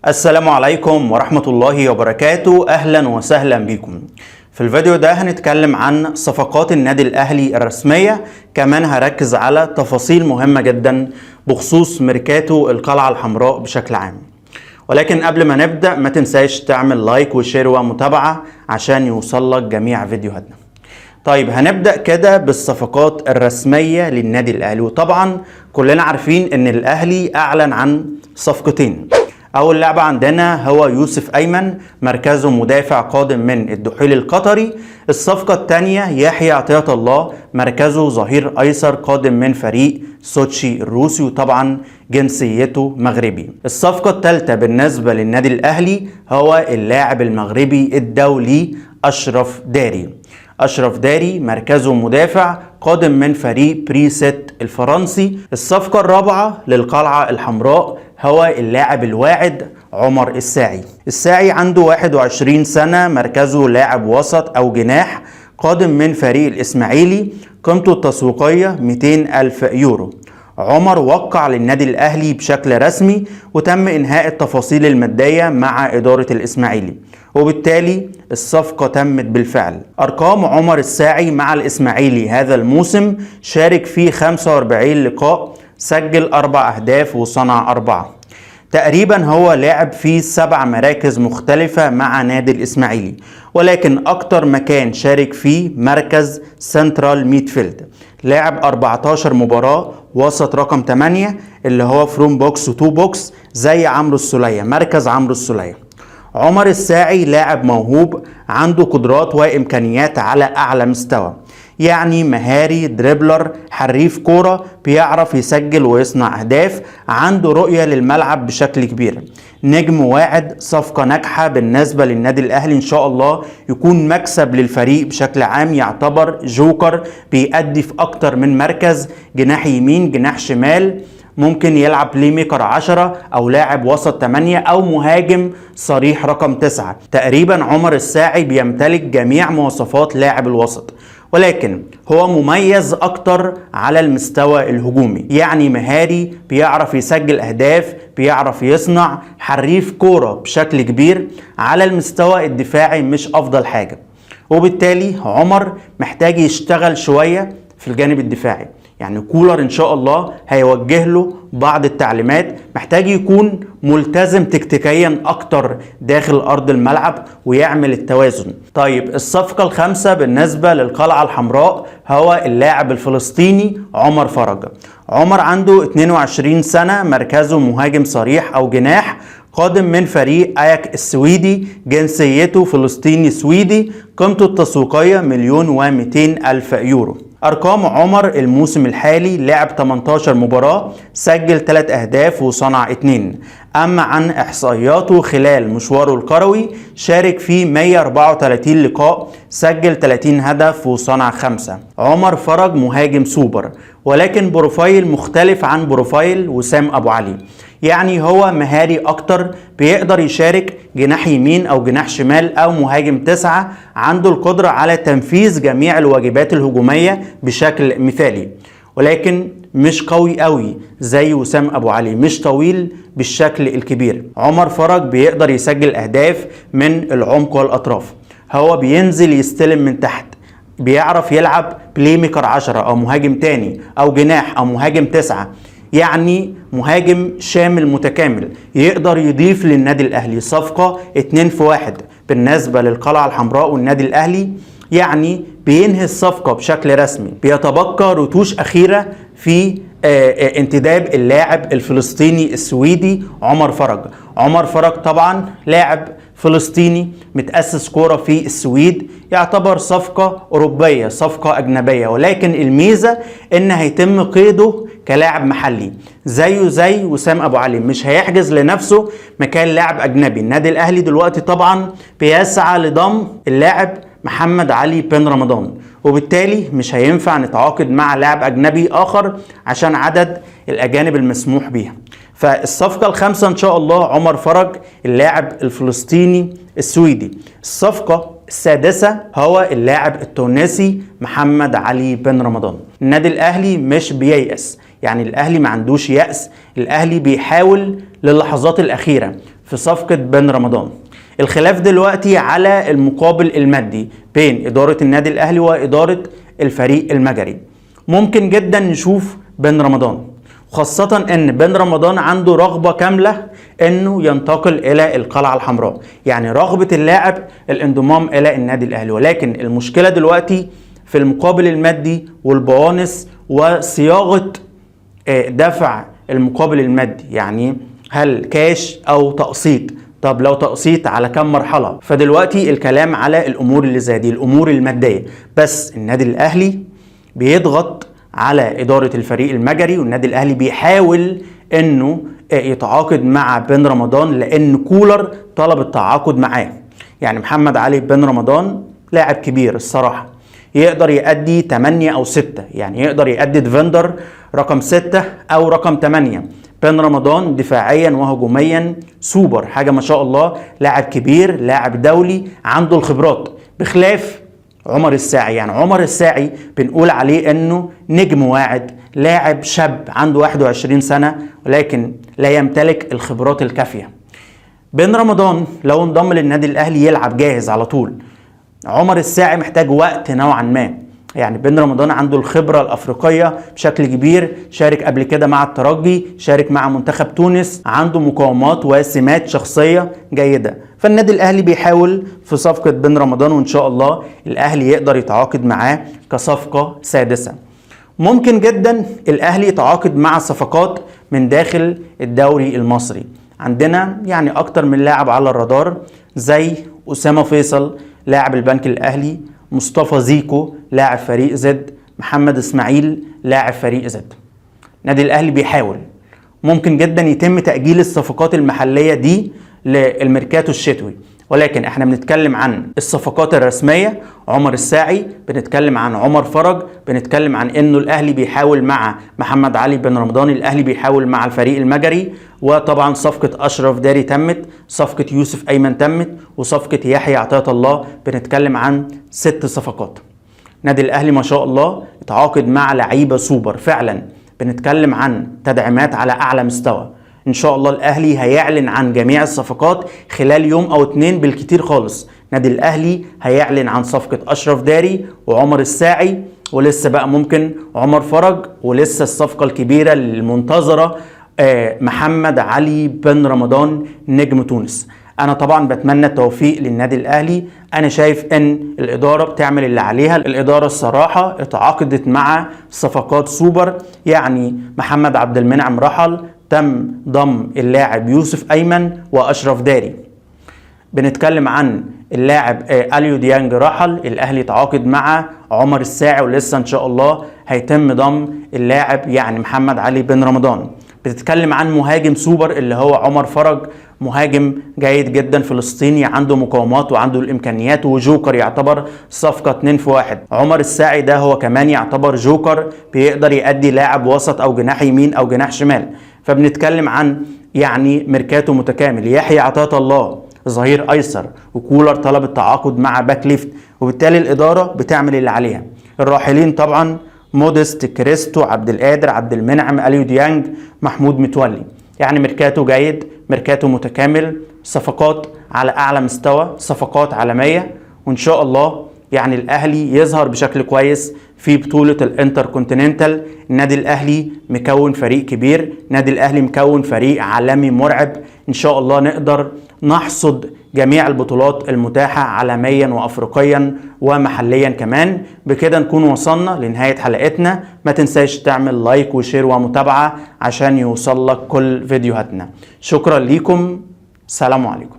السلام عليكم ورحمة الله وبركاته. أهلا وسهلا بكم. في الفيديو ده هنتكلم عن صفقات النادي الأهلي الرسمية، كمان هركز على تفاصيل مهمة جدا بخصوص ميركاتو القلعة الحمراء بشكل عام. ولكن قبل ما نبدأ ما تنساش تعمل لايك وشير ومتابعة عشان يوصلك جميع فيديوهاتنا. طيب هنبدأ كده بالصفقات الرسمية للنادي الأهلي، وطبعا كلنا عارفين ان الأهلي أعلن عن صفقتين. أول لاعب عندنا هو يوسف أيمن، مركزه مدافع قادم من الدحيل القطري. الصفقة الثانية يحيى عطية الله، مركزه ظهير أيسر قادم من فريق سوتشي الروسي، وطبعا جنسيته مغربي. الصفقة الثالثة بالنسبة للنادي الأهلي هو اللاعب المغربي الدولي أشرف داري. أشرف داري مركزه مدافع قادم من فريق بريست الفرنسي. الصفقة الرابعة للقلعة الحمراء هو اللاعب الواعد عمر الساعي. الساعي عنده 21 سنة، مركزه لاعب وسط أو جناح قادم من فريق الإسماعيلي، قيمته التسويقية 200 ألف يورو. عمر وقع للنادي الأهلي بشكل رسمي، وتم إنهاء التفاصيل المادية مع إدارة الإسماعيلي، وبالتالي الصفقة تمت بالفعل. أرقام عمر الساعي مع الإسماعيلي هذا الموسم: شارك فيه 45 لقاء، سجل 4 أهداف وصنع 4. تقريبا هو لاعب في 7 مراكز مختلفة مع نادي الإسماعيلي، ولكن أكتر مكان شارك فيه مركز سنترال ميدفيلد. لاعب 14 مباراة وسط رقم 8 اللي هو فروم بوكس وتو بوكس زي عمرو السولية، مركز عمرو السولية. عمر الساعي لاعب موهوب، عنده قدرات وإمكانيات على أعلى مستوى، يعني مهاري، دريبلر، حريف كورة، بيعرف يسجل ويصنع أهداف، عنده رؤية للملعب بشكل كبير. نجم واعد، صفقة ناجحة بالنسبة للنادي الأهلي، إن شاء الله يكون مكسب للفريق بشكل عام. يعتبر جوكر بيأدي في أكتر من مركز، جناح يمين، جناح شمال، ممكن يلعب بلاي ميكر 10 او لاعب وسط 8 او مهاجم صريح رقم 9. تقريبا عمر الساعي بيمتلك جميع مواصفات لاعب الوسط، ولكن هو مميز اكتر على المستوى الهجومي، يعني مهاري، بيعرف يسجل اهداف، بيعرف يصنع، حريف كورة بشكل كبير. على المستوى الدفاعي مش افضل حاجة، وبالتالي عمر محتاج يشتغل شوية في الجانب الدفاعي. يعني كولر ان شاء الله هيوجه له بعض التعليمات، محتاج يكون ملتزم تكتيكيا اكتر داخل ارض الملعب ويعمل التوازن. طيب الصفقة الخامسة بالنسبة للقلعة الحمراء هو اللاعب الفلسطيني عمر فرج. عمر عنده 22 سنة، مركزه مهاجم صريح او جناح قادم من فريق اياك السويدي، جنسيته فلسطيني سويدي، قيمته التسويقية 1,200,000 يورو. أرقام عمر الموسم الحالي: لعب 18 مباراة، سجل 3 أهداف وصنع 2. أما عن إحصائياته خلال مشواره الكروي: شارك فيه 134 لقاء، سجل 30 هدف وصنع 5. عمر فرج مهاجم سوبر، ولكن بروفايل مختلف عن بروفايل وسام أبو علي. يعني هو مهاري أكتر، بيقدر يشارك جناح يمين أو جناح شمال أو مهاجم 9، عنده القدرة على تنفيذ جميع الواجبات الهجومية بشكل مثالي، ولكن مش قوي قوي زي وسام أبو علي، مش طويل بالشكل الكبير. عمر فرج بيقدر يسجل أهداف من العمق والأطراف، هو بينزل يستلم من تحت، بيعرف يلعب بلاي ميكر 10 أو مهاجم تاني أو جناح أو مهاجم 9، يعني مهاجم شامل متكامل، يقدر يضيف للنادي الأهلي. صفقة 2 في 1 بالنسبة للقلعة الحمراء والنادي الأهلي، يعني بينهي الصفقة بشكل رسمي. بيتبقى رتوش أخيرة في انتداب اللاعب الفلسطيني السويدي عمر فرج. عمر فرج طبعا لاعب فلسطيني متأسس كورة في السويد، يعتبر صفقة أوروبية، صفقة أجنبية، ولكن الميزة إن هيتم قيده كلاعب محلي زيه زي وسام أبو علي، مش هيحجز لنفسه مكان لاعب أجنبي. النادي الأهلي دلوقتي طبعا بيسعى لضم اللاعب محمد علي بن رمضان، وبالتالي مش هينفع نتعاقد مع لاعب أجنبي آخر عشان عدد الأجانب المسموح بيها. فالصفقة الخامسة إن شاء الله عمر فرج، اللاعب الفلسطيني السويدي. الصفقة السادسة هو اللاعب التونسي محمد علي بن رمضان. النادي الأهلي مش بييأس، يعني الأهلي ما عندوش يأس، الأهلي بيحاول للحظات الأخيرة. في صفقة بن رمضان. الخلاف دلوقتي على المقابل المادي بين إدارة النادي الأهلي وإدارة الفريق المجري. ممكن جدا نشوف بن رمضان، خاصة ان بن رمضان عنده رغبة كاملة انه ينتقل الى القلعة الحمراء، يعني رغبة اللاعب الانضمام الى النادي الاهلي. ولكن المشكلة دلوقتي في المقابل المادي والبوانس وصياغة دفع المقابل المادي، يعني هل كاش او تقسيط؟ طب لو تقسيط على كم مرحلة؟ فدلوقتي الكلام على الامور اللي زي دي، الامور المادية. بس النادي الاهلي بيضغط على إدارة الفريق المجري، والنادي الأهلي بيحاول إنه يتعاقد مع بن رمضان لأن كولر طلب التعاقد معاه. يعني محمد علي بن رمضان لاعب كبير الصراحة، يقدر يأدي 8 أو 6، يعني يقدر يأدي ديفندر رقم 6 أو رقم 8. بن رمضان دفاعيا وهجوميا سوبر، حاجة ما شاء الله، لاعب كبير، لاعب دولي، عنده الخبرات، بخلاف عمر الساعي. يعني عمر الساعي بنقول عليه انه نجم واعد، لاعب شاب عنده 21 سنة ولكن لا يمتلك الخبرات الكافية. بن رمضان لو انضم للنادي الاهلي يلعب جاهز على طول. عمر الساعي محتاج وقت نوعا ما. يعني بن رمضان عنده الخبرة الأفريقية بشكل كبير، شارك قبل كده مع الترجي، شارك مع منتخب تونس، عنده مقاومات وسمات شخصية جيدة. فالنادي الأهلي بيحاول في صفقة بن رمضان، وإن شاء الله الأهلي يقدر يتعاقد معاه كصفقة سادسة. ممكن جدا الأهلي يتعاقد مع صفقات من داخل الدوري المصري. عندنا يعني أكتر من لاعب على الرادار، زي أسامة فيصل لاعب البنك الأهلي، مصطفى زيكو لاعب فريق زد، محمد اسماعيل لاعب فريق زد. النادي الاهلي بيحاول. ممكن جدا يتم تأجيل الصفقات المحلية دي للميركاتو الشتوي، ولكن احنا بنتكلم عن الصفقات الرسمية. عمر الساعي، بنتكلم عن عمر فرج، بنتكلم عن انه الاهلي بيحاول مع محمد علي بن رمضان، الاهلي بيحاول مع الفريق المجري، وطبعا صفقة اشرف داري تمت، صفقة يوسف ايمن تمت، وصفقة يحيى عطية الله. بنتكلم عن 6 صفقات. نادي الاهلي ما شاء الله اتعاقد مع لعيبة سوبر فعلا. بنتكلم عن تدعيمات على اعلى مستوى. ان شاء الله الاهلي هيعلن عن جميع الصفقات خلال يوم او 2 بالكتير خالص. نادي الاهلي هيعلن عن صفقة اشرف داري وعمر الساعي، ولسه بقى ممكن عمر فرج، ولسه الصفقة الكبيرة المنتظرة محمد علي بن رمضان نجم تونس. انا طبعا بتمنى التوفيق للنادي الاهلي. انا شايف ان الاداره بتعمل اللي عليها. الاداره الصراحه اتعاقدت مع صفقات سوبر، يعني محمد عبد المنعم رحل، تم ضم اللاعب يوسف ايمن واشرف داري. بنتكلم عن اللاعب اليو ديانج رحل، الاهلي تعاقد مع عمر الساعي، ولسه ان شاء الله هيتم ضم اللاعب يعني محمد علي بن رمضان. بتتكلم عن مهاجم سوبر اللي هو عمر فرج، مهاجم جيد جدا فلسطيني، عنده مقاومات وعنده الامكانيات، وجوكر، يعتبر صفقة 2 في 1. عمر الساعي ده هو كمان يعتبر جوكر، بيقدر يأدي لاعب وسط او جناح يمين او جناح شمال. فبنتكلم عن يعني ميركاتو متكامل. يحيى عطية الله ظهير ايسر، وكولر طلب التعاقد مع باك ليفت، وبالتالي الاداره بتعمل اللي عليها. الراحلين طبعا مودست، كريستو، عبد القادر، عبد المنعم، اليو ديانج، محمود متولي. يعني ميركاتو جيد، ميركاتو متكامل، صفقات على اعلى مستوى، صفقات عالميه. وان شاء الله يعني الاهلي يظهر بشكل كويس في بطوله الانتر كونتيننتال. النادي الاهلي مكون فريق كبير، النادي الاهلي مكون فريق عالمي مرعب. ان شاء الله نقدر نحصد جميع البطولات المتاحة عالميا وافريقيا ومحليا كمان. بكده نكون وصلنا لنهاية حلقتنا. ما تنساش تعمل لايك وشير ومتابعة عشان يوصل لك كل فيديوهاتنا. شكرا ليكم، سلام عليكم.